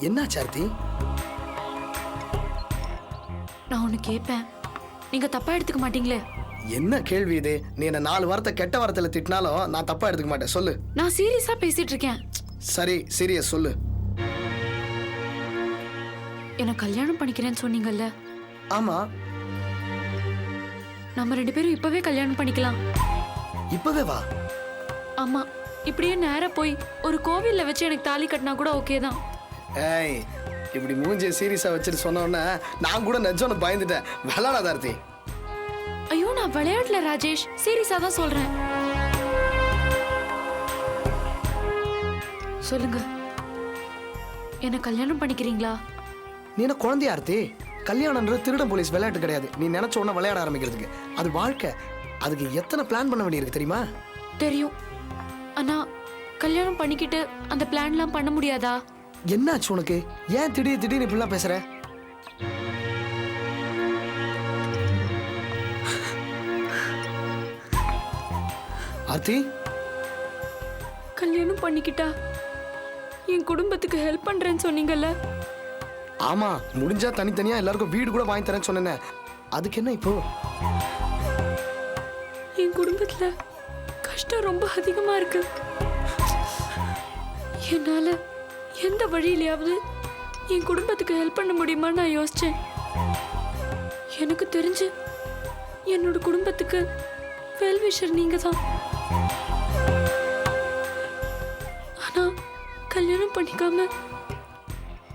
என்னாச்சு ஆர்த்தி? நான் ஒண்ணு கேட்பேன், நீங்க தப்பா எடுத்துக்க மாட்டீங்களே? என்ன கேள்வி இது? நீ என்ன 4 வார்த்தை கெட்ட வார்த்தையில திட்டினாலும் நான் தப்பா எடுத்துக்க மாட்டேன். சொல்லு. நான் சீரியஸா பேசிட்டு இருக்கேன். சரி, சீரியஸ் சொல்லு. என்ன கல்யாணம் பண்ணிக்கிறேன்னு சொன்னீங்கல்ல? ஆமா. நம்ம 2 பேரும் இப்பவே கல்யாணம் பண்ணிக்கலாம். இப்பவே வா. ஆமா, இப்படியே நேரா போய் ஒரு கோவில்ல வச்சு எனக்கு தாலி கட்டினா கூட ஓகே தான். ஏய், இப்படி மூஞ்சிய சீரியஸா வச்சுட்டு சொன்ன உடனே நான் கூட நெஞ்சோன்னு பயந்துட்டேன். விளையாடாத ஆர்த்தி. ஐயோ, நான் விளையாடல ராஜேஷ், சீரியஸா தான் சொல்றேன். சொல்லுங்க, என்ன கல்யாணம் பண்ணிக்கிறீங்களா? நீ என்ன குழந்தையா ஆர்த்தி? கல்யாணம்ன்றது திருடன் போலீஸ் விளையாட்டு கிடையாது. நீ நினைச்ச உடனே விளையாட ஆரம்பிக்கிறதுக்கு. அது வாழ்க்கை. அதுக்கு எத்தனை பிளான் பண்ண வேண்டியிருக்கு தெரியுமா? தெரியும். ஆனா கல்யாணம் பண்ணிக்கிட்டு அந்த பிளான்லாம் பண்ண முடியாதா? என்னாச்சு உனக்கு? ஏன் திடீர்னு இப்படிலாம் பேசுற? ஆர்த்தி, கல்யாணம் பண்ணிக்கிட்டா என் குடும்பத்துக்கு ஹெல்ப் பண்றேன்னு சொன்னீங்கல்ல? ஆமா, முடிஞ்சா தனித்தனியா எல்லாருக்கும் வீடு கூட வாங்கி தரேன்னு சொன்னேன். அதுக்கு என்ன இப்போ? என் குடும்பத்துல கஷ்டம் ரொம்ப அதிகமா இருக்கு. என்னால எந்த வழியிலையாவது என் குடும்பத்துக்கு ஹெல்ப் பண்ண முடியுமான்னு நான் யோசிச்சேன். எனக்கு தெரிஞ்சு என்னோட குடும்பத்துக்கு வெல்விஷர் நீங்க தான். ஆனா கல்யாணம் பண்ணிக்காம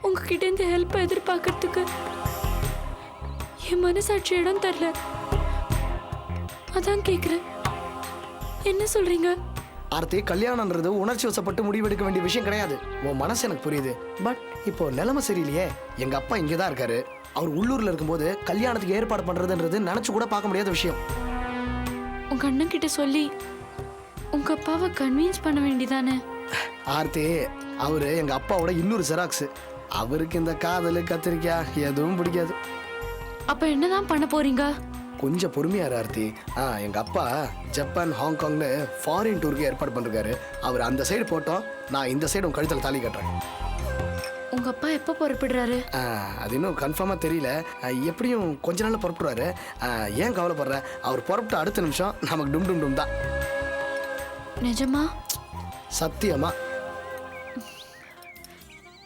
உங்ககிட்ட இந்த ஹெல்ப் எதிர்பார்க்கறதுக்கு என் மனசாட்சி இடம் தரல. அதான் கேக்குறேன், என்ன சொல்றீங்க? ஆர்த்தி, கல்யாணம்ன்றது உணர்ச்சி வசப்பட்டு முடிவெடுக்க வேண்டிய விஷயம் கிடையாது. உன் மனசு எனக்கு புரியுது. பட் இப்போ நிலைமை சரியில்லையே. எங்க அப்பா இங்கதான் இருக்காரு. அவர் உள்ளூர்ல இருக்கும்போது கல்யாணத்துக்கு ஏற்பாடு பண்றதுன்றது நினைச்சு கூட பார்க்க முடியாத விஷயம். உங்க அண்ணன் கிட்ட சொல்லி உங்க அப்பாவை கன்வின்ஸ் பண்ண வேண்டியதானே? ஆர்த்தி, அவரு எங்க அப்பாவோட இன்னொரு ஜெராக்ஸ். அவருக்கு இந்த காதல் கத்திரிக்காய் எதுவும் பிடிக்காது. அப்ப என்னதான் பண்ண போறீங்க? கொஞ்சம் பொறுமையா இரு ஆர்த்தி. எங்க அப்பா ஜப்பான், ஹாங்காங்னு ஃபாரின் டூருக்கு ஏற்பாடு பண்ணிருக்காரு. அவர் அந்த சைடு போட்டோம், நான் இந்த சைடு உன் கழுத்தில் தாலி கட்டுறேன். உங்க அப்பா எப்ப புறப்படுறாரு? அது இன்னும் கன்ஃபார்மா தெரியல. எப்படியும் கொஞ்ச நாள்ல புறப்படுவாரு. ஏன் கவலைப்படுற? அவர் புறப்பட்ட அடுத்த நிமிஷம் நமக்கு டும் டும் டும் தான். நிஜமா? சத்தியமா.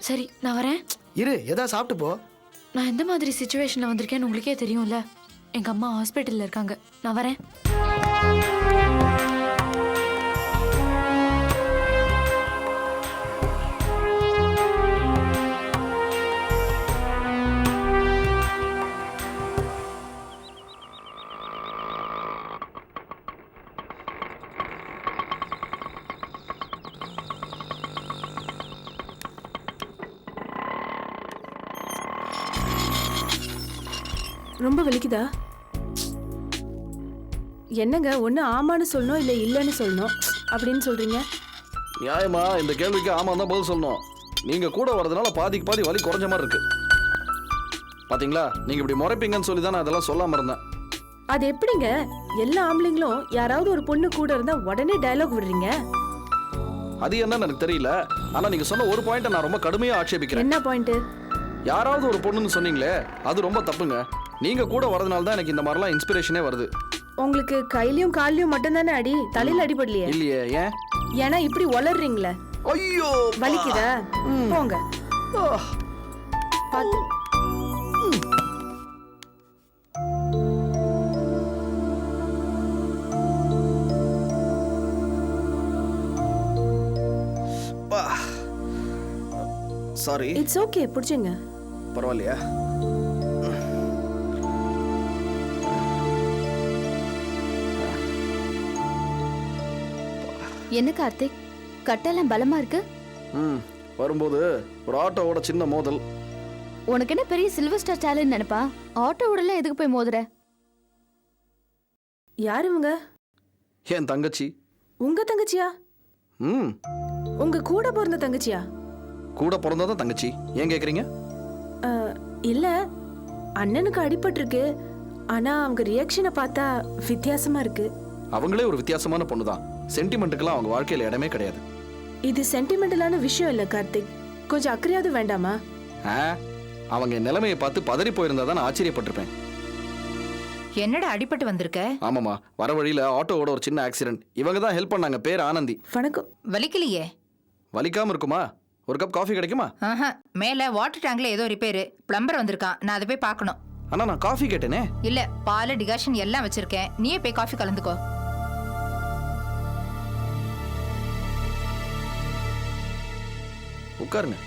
சரி, நான் வரேன். இரு, ஏதாவது சாப்பிட்டு போ. நான் எந்த மாதிரி சிச்சுவேஷன்ல வந்திருக்கேன்னு உங்களுக்கே தெரியும்ல. எங்க அம்மா ஹாஸ்பிட்டல்ல இருக்காங்க. நான் வரேன். ரொம்ப வலிக்குதா? என்னங்க, ஒண்ணு ஆமான்னு சொல்லணும் இல்ல இல்லன்னு சொல்லணும் அப்படின்னு சொல்றீங்க. நியாயமா இந்த கேள்விக்கு ஆமா தான் பதில் சொல்லணும். நீங்க கூட வரதுனால பாதிக்கு பாதி வலி குறைஞ்ச மாதிரி இருக்கு. பாத்தீங்களா, நீங்க இப்படி முறைப்பீங்கன்னு சொல்லி தான் நான் அதெல்லாம் சொல்லாம இருந்தேன். அது எப்படிங்க? எல்லா ஆம்பளைங்களும் யாராவது ஒரு பொண்ணு கூட இருந்தா உடனே டயலாக் விடுறீங்க. அது என்னன்னு எனக்கு தெரியல. ஆனா நீங்க சொன்ன ஒரு பாயிண்ட நான் ரொம்ப கடுமையா ஆட்சேபிக்கிறேன். என்ன பாயிண்ட்? யாராவது ஒரு பொண்ணுன்னு சொன்னீங்களே, அது ரொம்ப தப்புங்க. நீங்க கூட வரதுனால தான் எனக்கு இந்த மாதிரிலாம் இன்ஸ்பிரேஷனே வருது. உங்களுக்கு கையிலயும் கால்லயும் மட்டும் தானே அடி, தலையில அடிபடலையே? இல்லையே, ஏன்? ஏன்னா இப்படி வளர்றீங்களே. ஐயோ, வலிக்குதா? போங்க. பாத்து. சாரி. இட்ஸ் ஓகே, புடிச்சுங்க. பரவாயில்லையா? என்ன கார்த்திக், கட்டெல்லாம் பலமா இருக்கு? வரும்போது ஒரு ஆட்டோவோட சின்ன மோதல். உனக்கு என்ன பெரிய சில்வர் ஸ்டார் சேலஞ்ச் நினைப்பா? ஆட்டோவோட எல்லாம் எதுக்கு போய் மோதுற? யாரு இவங்க? என் தங்கச்சி. உங்க தங்கச்சியா? உங்க கூட பிறந்த தங்கச்சியா? கூட பிறந்ததான் தங்கச்சி. ஏன் கேக்குறீங்க? இல்ல, அண்ணனுக்கு அடிபட்டிருக்கு. ஆனா அவங்க ரியாக்ஷனை பார்த்தா வித்தியாசமா இருக்கு. அவங்களே ஒரு வித்தியாசமான பொண்ணுதான். சென்டிமெண்ட்டுக்கெல்லாம் அவங்க வாழ்க்கையில இடமே கிடையாது. இது சென்டிமெண்டலான விஷயம் இல்ல கார்த்திக். கொஞ்சம் அக்கறையாவது வேண்டாமா? ஆ, அவங்க என் நிலைமையை பார்த்து பதறி போயிருந்தா தான் நான் ஆச்சரியப்பட்டிருப்பேன். என்னடா அடிபட்டு வந்திருக்க? ஆமாம்மா, வர வழியில ஆட்டோவோட ஒரு சின்ன ஆக்சிடென்ட். இவங்க தான் ஹெல்ப் பண்ணாங்க. பேர் ஆனந்தி. வணக்கம். வலிக்கலையே? வலிக்காம இருக்குமா? ஒரு கப் காஃபி கிடைக்குமா? ஆஹா, மேல வாட்டர் டேங்க்ல ஏதோ ரிப்பேர், பிளம்பர் வந்திருக்கான். நான் அதை போய் பார்க்கணும். அண்ணா, நான் காஃபி கேட்டேனே. இல்ல, பால் டிகாஷன் எல்லாம் வச்சிருக்கேன். நீயே போய் காஃபி கலந்துக்கோ. உட்காருங்க.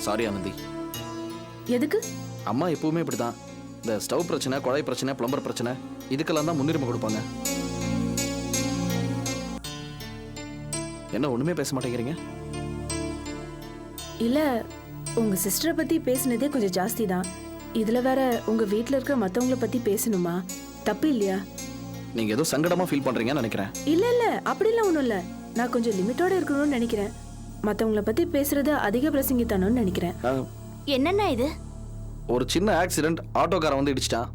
சாரி ஆனந்தி. எதுக்கு? அம்மா எப்பவுமே இப்படிதான். இந்த ஸ்டவ் பிரச்சனை, குழாய் பிரச்சனை, பிளம்பர் பிரச்சனை, இதுக்கெல்லாம் தான் முன்னுரிமை கொடுப்பாங்க. என்ன ஒண்ணுமே பேச மாட்டேங்கிறீங்க? இல்ல, உங்க சிஸ்டரை பத்தி பேசினதே கொஞ்சம் ஜாஸ்தி தான். இதுல வேற உங்க வீட்ல இருக்கிற மத்தவங்கள பத்தி பேசணுமா? தப்பு இல்லையா? நீங்க ஏதோ சங்கடமா ஃபீல் பண்றீங்கன்னு நினைக்கிறேன். இல்ல இல்ல, அப்படிலாம் ஒண்ணும் இல்ல. நான் கொஞ்சம் லிமிட்டோட இருக்கணும்னு நினைக்கிறேன். மத்தவங்கள பத்தி பேசுறது அதிக பிரசங்கித்தனம்னு நினைக்கிறேன். என்னண்ணா இது? ஒரு சின்ன ஆக்சிடென்ட். ஆட்டோக்காரன் வந்து இடிச்சிட்டான்.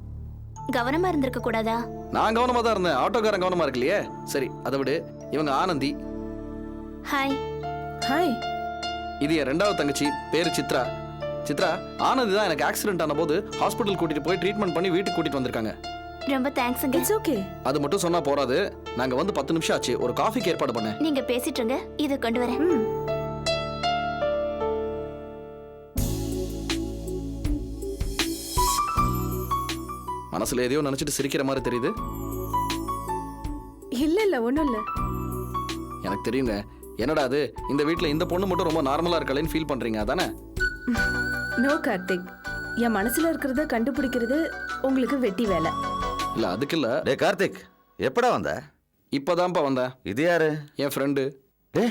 கவனமா இருந்திருக்க கூடாதா? நான் கவனமா தான் இருந்தேன். ஆட்டோக்காரன் கவனமா இருக்கலையே. சரி, அதை விடு. இவங்க ஆனந்தி. ஹாய். ஹாய். இது என் ரெண்டாவது தங்கச்சி. பேரு சித்ரா. சித்ரா, ஆனந்தி தான் எனக்கு ஆக்சிடென்ட் ஆன போது ஹாஸ்பிட்டல் கூட்டிட்டு போய் ட்ரீட்மெண்ட் பண்ணி வீட்டுக்கு கூட்டிட்டு வந்திருக்காங்க. ரொம்ப தேங்க்ஸ்ங்க. It's okay. அது மட்டும் சொன்னா போறாது. நாங்க வந்து 10 நிமிஷம் ஆச்சு. ஒரு காஃபிக்கு ஏற்பாடு பண்ணேன். நீங்க பேசிட்டு இருங்க, இத கொண்டு வரேன். மனசுல எதையோ நினைச்சிட்டு சிரிக்கிற மாதிரி தெரியுது. இல்ல இல்ல, ஒண்ணும் இல்ல. எனக்கு தெரியுங்க. என்னடா அது, இந்த வீட்ல இந்த பொண்ணு மட்டும் ரொம்ப நார்மலா இருக்காளேன்னு ஃபீல் பண்றீங்க அதானே? நோ கார்த்திக், என் மனசுல இருக்கிறத கண்டுபிடிக்கிறது உங்களுக்கு வெட்டி வேலை. இல்ல அதுக்கு இல்ல. டே கார்த்திக், எப்படா வந்த? இப்பதான்ப்பா வந்தேன். இது யாரு? என் ஃப்ரெண்டு. டே,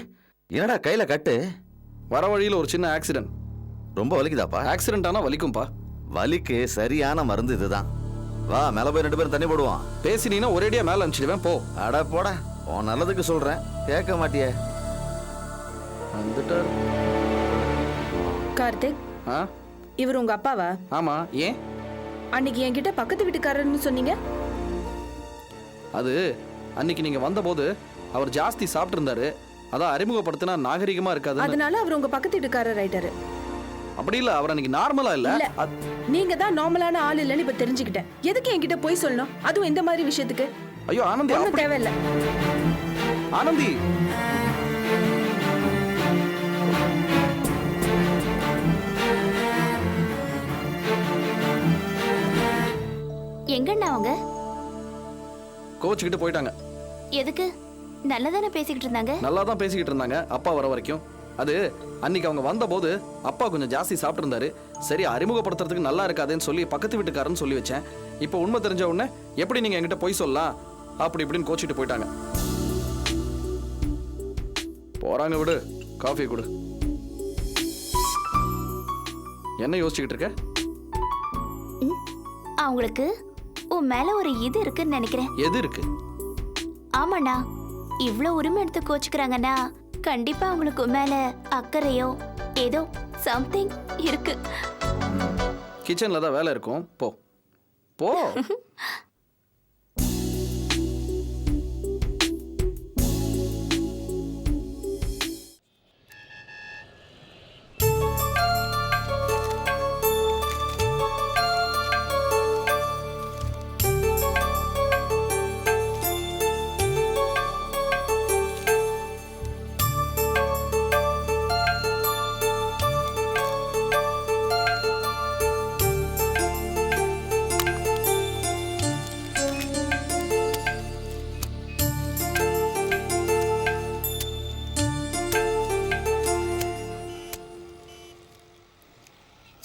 என்னடா கையில கட்டு? வர வழியில ஒரு சின்ன ஆக்சிடென்ட். ரொம்ப வலிக்குதாப்பா? ஆக்சிடென்ட் ஆனா வலிக்கும்பா. வலிக்கு சரியான மருந்து இதுதான். வா, மேல போய் 2 பேரும் தண்ணி போடுவோம். பேசினீங்கன்னா ஒரேடியா மேல அனுப்பிச்சிடுவேன். போ. அட போட, உன் நல்லதுக்கு சொல்றேன், கேட்க மாட்டியே. வந்துட்டார். கார்த்திக், ஆ, இவர் உங்க அப்பாவா? ஆமா. ஏன்? அன்னைக்கு என்கிட்ட பக்கத்து வீட்டுக்காரர்னு சொன்னீங்க. அது அன்னைக்கு நீங்க வந்தபோது அவர் ஜாஸ்தி சாப்பிட்டு இருந்தாரு. அதான் அறிமுகப்படுத்தினா நாகரிகமா இருக்காது. அதனால அவர் உங்க பக்கத்து வீட்டுக்காரர் ஆயிட்டாரு. அப்படி இல்ல, அவர் அன்னைக்கு நார்மலா இல்ல. இல்ல, நீங்க தான் நார்மலான ஆள் இல்லன்னு இப்ப தெரிஞ்சுக்கிட்டேன். எதுக்கு என்கிட்ட போய் சொல்லணும், அதுவும் இந்த மாதிரி விஷயத்துக்கு? ஐயோ ஆனந்தி, ஒண்ணும் தேவையில்ல. ஆனந்தி. எங்கண்ணா அவங்க? கோச்சுக்கிட்டு போயிட்டாங்க. எதுக்கு? நல்லதானே பேசிக்கிட்டு இருந்தாங்க. நல்லா தான் பேசிக்கிட்டு இருந்தாங்க அப்பா வர வரைக்கும். அது அன்னைக்கு அவங்க வந்தபோது அப்பா கொஞ்சம் ஜாஸ்தி சாப்பிட்டு இருந்தாரு. சரி, அறிமுகப்படுத்துறதுக்கு நல்லா இருக்காதுன்னு சொல்லி பக்கத்து வீட்டுக்காரன்னு சொல்லி வச்சேன். இப்போ உண்மை தெரிஞ்ச உடனே எப்படி நீங்க என்கிட்ட போய் சொல்லலாம் அப்படி இப்படின்னு கோச்சிட்டு போயிட்டாங்க. போறாங்க, விடு. காஃபி கொடு. என்ன யோசிச்சுக்கிட்டு இருக்க? அவங்களுக்கு உன் மேல ஒரு இது இருக்குன்னு நினைக்கிறேன். எது இருக்கு? ஆமாண்ணா, இவ்ளோ உரிமை எடுத்து கோச்சுக்கிறாங்கன்னா கண்டிப்பா அவங்களுக்கு உன் மேல அக்கறையோ ஏதோ சம்திங் இருக்கு. கிச்சன்ல தான் வேலை இருக்கும். போ போ.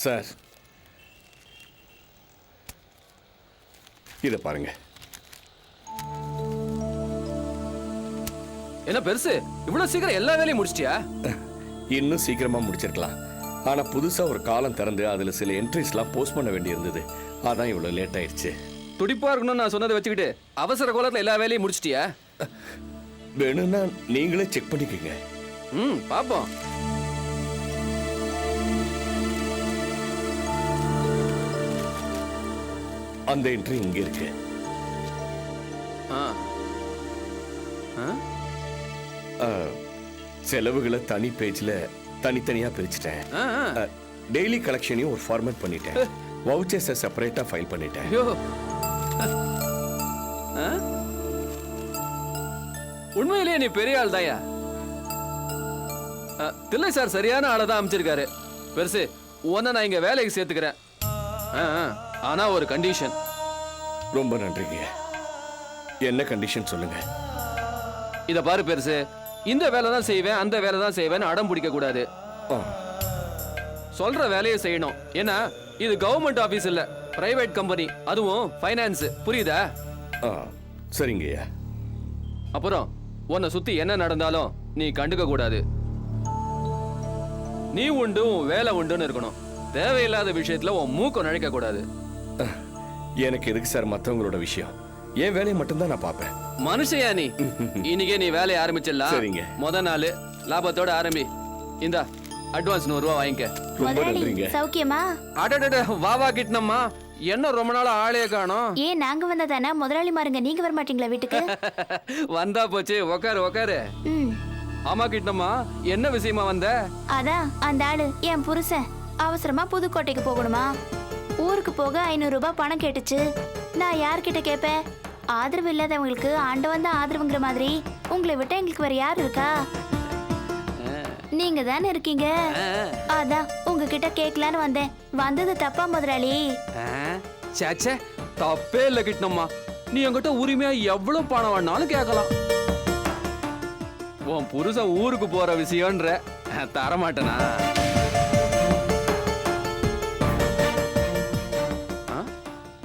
சார், இதை பாருங்க. என்ன பெருசு, இவ்வளவு சீக்கிரம் எல்லா வேலையும் முடிச்சிட்டியா? இன்னும் சீக்கிரமா முடிச்சிருக்கலாம். ஆனா புதுசா ஒரு காலம் திறந்து அதுல சில என்ட்ரிஸ்லாம் போஸ்ட் பண்ண வேண்டி இருந்தது. அதான் இவ்வளவு லேட் ஆயிடுச்சு. துடிப்பா இருக்கணும்னு நான் சொன்னதை வச்சுக்கிட்டு அவசர கோலத்துல எல்லா வேலையும் முடிச்சிட்டியா? வேணும்னா நீங்களே செக் பண்ணிக்கங்க. பாப்போம். அந்த என்ட்ரி இங்க இருக்கு. ஆ. ஆ? செலவுகளை தனி பேஜ்ல தனித்தனியா பிரிச்சுட்டேன். ஆ, ஆ. டெய்லி கலெக்ஷனையும் ஒரு ஃபார்மேட் பண்ணிட்டேன். வவுச்சர்ஸை செப்பரேட்டா ஃபைல் பண்ணிட்டேன். ஐயோ. ஆ? உண்மையிலேயே நீ பெரிய ஆள் தாயா. தில்லை சார் சரியான ஆளை தான் அமைச்சிருக்காரு. பெருசு உன்னை நான் இங்க வேலைக்கு சேர்த்துக்கிறேன். ஆ, ஆ. ஆனா ஒரு கண்டிஷன். ரொம்ப நன்றிங்க. என்ன கண்டிஷன் சொல்லுங்க. இத பாரு பெருசு, இந்த வேலை தான் செய்வேன் அந்த வேலை தான் செய்வேன்னு அடம் பிடிக்க கூடாது. ஆ, சொல்ற வேலையை செய்யணும். ஏன்னா இது கவர்மெண்ட் ஆபீஸ் இல்ல, பிரைவேட் கம்பெனி, அதுவும் ஃபைனான்ஸ். புரியுதா? ஆ, சரிங்கய்யா. அப்புறம் உன்னை சுத்தி என்ன நடந்தாலும் நீ கண்டுக்க கூடாது. நீ உண்டு உன் வேலை உண்டுன்னு இருக்கணும். தேவையில்லாத விஷயத்துல உன் மூக்க நழைக்க கூடாது. எனக்கு எதுக்கு சார் மற்றவங்களோட விஷயம்? என் வேலையை மட்டும்தான் நான் பார்ப்பேன். மனுஷயா நீ? இன்னைக்கே நீ வேலையை ஆரம்பிச்சிடலாம். சரிங்க. முத நாள் லாபத்தோட ஆரம்பி. இந்தா அட்வான்ஸ் 100 ரூபா வாங்கிக்க. ரொம்ப முதலாளி நன்றிங்க. சௌக்கியமா? அடடட வா கிட்டனம்மா. என்ன ரொம்ப நாளா ஆளே காணோம்? ஏன் நாங்க வந்தா தானே முதலாளி மாருங்க, நீங்க வர மாட்டீங்களா வீட்டுக்கு? வந்தா போச்சு, உக்காரு உக்காரு. ம். ஆமா கிட்டனம்மா, என்ன விஷயமா வந்த? அதான் அந்த ஆளு என் புருஷன் அவசரமா புதுக்கோட்டைக்கு போகணுமா, ஊருக்கு போக 500 ரூபாய் பணம் கேட்டுச்சு. நான் யார்கிட்ட கேட்பேன்? ஆதரவு இல்லாதவங்களுக்கு ஆண்டவன் தான் ஆதரவுங்கிற மாதிரி உங்களை விட்டு எங்களுக்கு வேற யார் இருக்கா? நீங்க தானே இருக்கீங்க. அதான் உங்ககிட்ட கேட்கலான்னு வந்தேன். வந்தது தப்பா முதலாளி? சேச்சே, தப்பே இல்ல கிட்டனம்மா. நீ என்கிட்ட உரிமையா எவ்வளவு பணம் வேணாலும் கேட்கலாம். உன் புருஷன் ஊருக்கு போற விஷயம்ன்ற தரமாட்டேனா?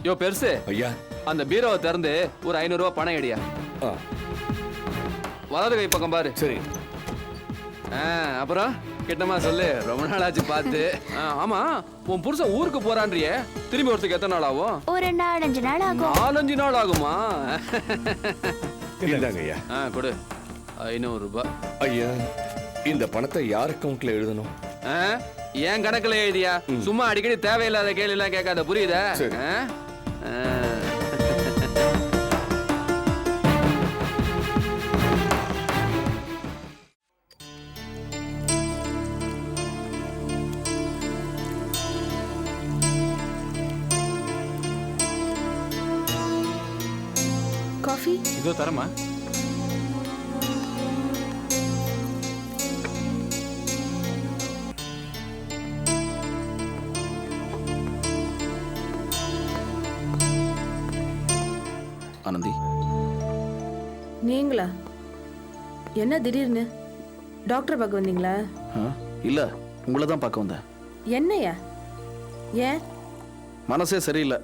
யோ பெருசு, ஐயா. அந்த பீரோவை திறந்து ஒரு 500 ரூபாய் பணம் எடியா. ஆ, வலது கை பக்கம் பாரு. சரி. அப்புறம் கிட்டமா சொல்லு, ரொம்ப நாள் ஆச்சு பார்த்து. ஆமா, உன் புருஷன் ஊருக்கு போறான்றியே, திரும்பி வரதுக்கு எத்தனை நாள் ஆகும்? ஒரு 4-5 நாள் ஆகும். 4-5 நாள் ஆகுமா? இந்தாங்க ஐயா. கொடு 500 ரூபாய். ஐயா, இந்த பணத்தை யார் அக்கவுண்ட்ல எழுதணும்? என் கணக்குல எழுதியா? சும்மா அடிக்கடி தேவையில்லாத கேள்வி எல்லாம் கேட்காத, புரியுதா? சரி. காஃபி? இதோ தரமா? ஆனந்தி, நீங்களா? என்ன திடீர்னு டாக்டர் பார்க்க வந்தீங்களா? இல்ல உங்களை தான் பார்க்க வந்தேன். என்னையா? ஏன்? மனசே சரியில்லை.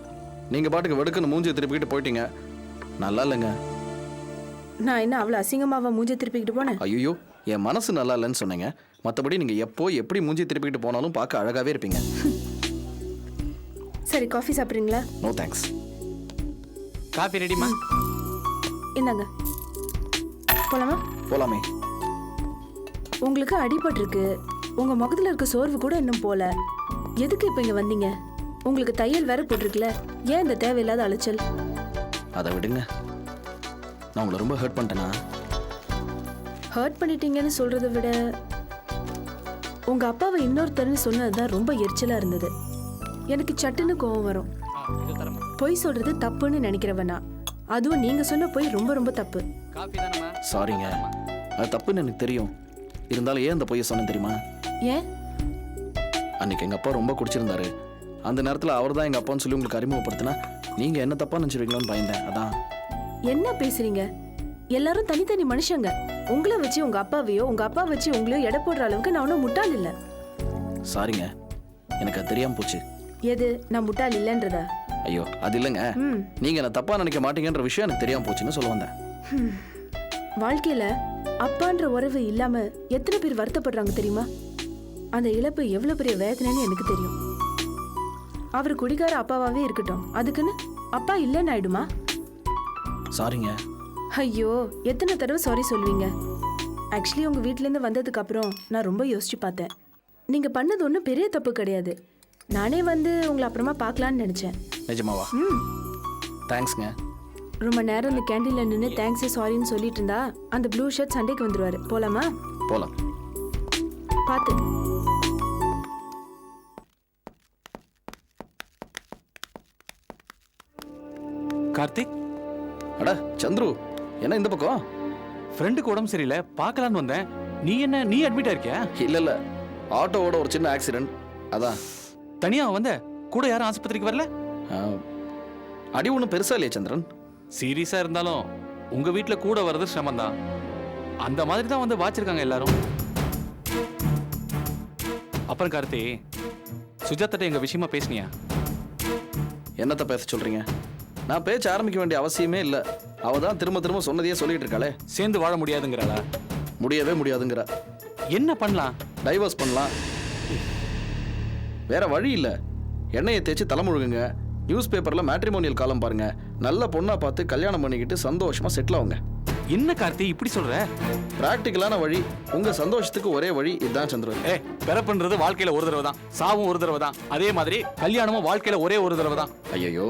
நீங்க பாட்டுக்கு வெடுக்குன்னு மூஞ்சி திருப்பிக்கிட்டு போயிட்டீங்க. நல்லா இல்லைங்க. நான் என்ன அவ்வளோ அசிங்கமாவா மூஞ்ச திருப்பிக்கிட்டு போனேன்? ஐயோ, என் மனசு நல்லா இல்லைன்னு சொன்னீங்க. மற்றபடி நீங்க எப்போ எப்படி மூஞ்சி திருப்பிக்கிட்டு போனாலும் பார்க்க அழகாவே இருப்பீங்க. சரி, காஃபி சாப்பிட்றீங்களா? No thanks. காபி ரெடிமா? இந்தாங்க. போலாமா? போலாமே. உங்களுக்கு அடிபட்டிருக்கு. உங்க முகத்துல இருக்க சோர்வு கூட இன்னும் போல. எதுக்கு இப்ப இங்க வந்தீங்க? உங்களுக்கு தையல் வேற போட்டிருக்குல, ஏன் இந்த தேவையில்லாத அலைச்சல்? அதை விடுங்க. நான் உங்களை ரொம்ப ஹர்ட் பண்ணிட்டேனா? ஹர்ட் பண்ணிட்டீங்கன்னு சொல்றதை விட உங்க அப்பாவை இன்னொருத்தர்னு சொன்னதுதான் ரொம்ப எரிச்சலா இருந்தது. எனக்கு சட்டுன்னு கோவம் வரும். பொய் சொல்றது தப்புன்னு நினைக்கிறவனா, அதுவும் நீங்க சொன்ன பொய் ரொம்ப ரொம்ப தப்பு. சாரிங்க, அது தப்புன்னு எனக்கு தெரியும். இருந்தாலும் ஏன் அந்த பொய்யை சொன்னேன் தெரியுமா? ஏன்? அன்னைக்கு எங்க அப்பா ரொம்ப குடிச்சிருந்தாரு. அந்த நேரத்தில் அவர் தான் எங்க அப்பான்னு சொல்லி உங்களுக்கு அறிமுகப்படுத்தினா நீங்க என்ன தப்பா நினைச்சிருவீங்களோன்னு பயந்தேன். அதான். என்ன பேசுறீங்க? எல்லாரும் தனித்தனி மனுஷங்க. உங்களை வச்சு உங்க அப்பாவையோ உங்க அப்பா வச்சு உங்களையோ எடை போடுற அளவுக்கு நான் ஒன்றும் முட்டாள் இல்லை. சாரிங்க, எனக்கு அது தெரியாம போச்சு. எது நான் முட்டாள் இல்லைன்றதா? ஐயோ, அது இல்லைங்க. நீங்க என்ன தப்பா நினைக்க மாட்டீங்கன்ற விஷயம் எனக்கு தெரியாம போச்சுன்னு சொல்ல வந்தேன். வாழ்க்கையில அப்பான்ற உறவு இல்லாம எத்தனை பேர் வருத்தப்படுறாங்க தெரியுமா? அந்த இழப்பு எவ்வளவு பெரிய வேதனைன்னு எனக்கு தெரியும். அவர் குடிகார அப்பாவாவே இருக்கட்டும், அதுக்குன்னு அப்பா இல்லைன்னு ஆயிடுமா? சாரிங்க. ஐயோ, எத்தனை தடவை சாரி சொல்வீங்க? ஆக்சுவலி உங்க வீட்ல இருந்து வந்ததுக்கு அப்புறம் நான் ரொம்ப யோசிச்சு பார்த்தேன். நீங்க பண்ணது ஒன்றும் பெரிய தப்பு கிடையாது. நானே வந்து உங்களை அப்புறமா பார்க்கலான்னு நினைச்சேன். நிஜமாவா? தேங்க்ஸ்ங்க. ரொம்ப நேரம் இந்த கேண்டீன்ல நின்று தேங்க்ஸ் சாரின்னு சொல்லிட்டு இருந்தா அந்த ப்ளூ ஷர்ட் சண்டைக்கு வந்துருவாரு. போலாமா? போலாம். பார்த்து. கார்த்திக், அட சந்துரு, என்ன இந்த பக்கம்? ஃப்ரெண்டுக்கு உடம்பு சரியில்லை, பார்க்கலான்னு வந்தேன். நீ அட்மிட் ஆயிருக்கியா? இல்ல ஆட்டோவோட ஒரு சின்ன ஆக்சிடென்ட், அதான். தனியா வந்த? கூட யாரும் ஆஸ்பத்திரிக்கு வரல? அடி ஒன்றும் பெருசா இல்லையா சந்திரன்? சீரியஸா இருந்தாலும் உங்க வீட்டுல கூட வர்றது சிரமம் தான். அந்த மாதிரி தான் வந்து வாச்சிருக்காங்க எல்லாரும். அப்புறம் கார்த்தி, சுஜாத்திட்ட எங்க விஷயமா பேசினியா? என்னத்த பேச சொல்றீங்க? நான் பேச்ச ஆரம்பிக்க வேண்டிய அவசியமே இல்லை. அவ தான் திரும்ப திரும்ப சொன்னதையே சொல்லிட்டு இருக்காளே. சேர்ந்து வாழ முடியாதுங்கிறாளா? முடியவே முடியாதுங்கிற. என்ன பண்ணலாம்? டைவர்ஸ் பண்ணலாம். வேற வழி இல்லை. எண்ணெயை தேய்ச்சி தலைமுழுகுங்க. நியூஸ் பேப்பர்ல மேட்ரிமோனியல் காலம் பாருங்க. நல்ல பொண்ணா பார்த்து கல்யாணம் பண்ணிக்கிட்டு சந்தோஷமா செட்டில் ஆகுங்க. என்ன கார்த்தி இப்படி சொல்ற? பிராக்டிக்கலான வழி. உங்க சந்தோஷத்துக்கு ஒரே வழி இதுதான் சந்திரன். பிறப்புன்றது வாழ்க்கையில ஒரு தடவை தான், சாவும் ஒரு தடவை தான். அதே மாதிரி கல்யாணமும் வாழ்க்கையில ஒரே ஒரு தடவை தான். ஐயோ,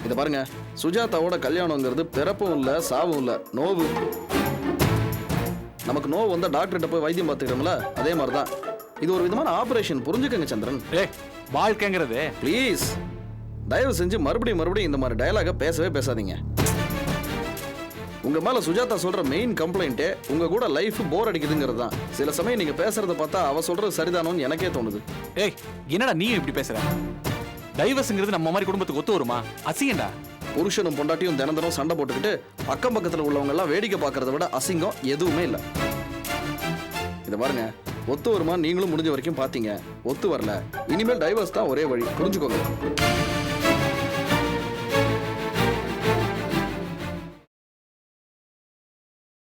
இதை பாருங்க, சுஜாதாவோட கல்யாணங்கிறது பிறப்பும் இல்லை, சாவும் இல்லை, நோவு. நமக்கு நோவு வந்தா டாக்டர்கிட்ட போய் வைத்தியம் பார்த்துக்கிறோம்ல, அதே மாதிரி தான் இது ஒரு விதமான ஆபரேஷன். புரிஞ்சுக்கங்க சந்திரன். வாழ்க்கைங்கிறது. ப்ளீஸ் தயவு செஞ்சு மறுபடியும் இந்த மாதிரி டயலாக பேசவே பேசாதீங்க. உங்க மேல சுஜாதா சொல்ற மெயின் கம்ப்ளைண்ட்டே உங்க கூட லைஃப் போர் அடிக்குதுங்கிறது தான். சில சமயம் நீங்க பேசுறத பார்த்தா அவ சொல்றது சரிதானோன்னு எனக்கே தோணுது. என்னடா நீ இப்படி பேசுற? டைவர்ஸ்ங்கிறது நம்ம மாதிரி குடும்பத்துக்கு ஒத்து வருமா? அசிங்கண்டா. புருஷனும் பொண்டாட்டியும் தினம் சண்டை போட்டுக்கிட்டு அக்கம் பக்கத்துல உள்ளவங்க எல்லாம் வேடிக்கை பார்க்கறத விட அசிங்கம் எதுவுமே இல்லை. இதை பாருங்க, ஒத்து வருமா நீங்களும் முடிஞ்ச வரைக்கும் பாத்தீங்க. ஒத்து வரல, இனிமேல் டைவர்ஸ் தான் ஒரே வழி. புரிஞ்சுக்கோங்க.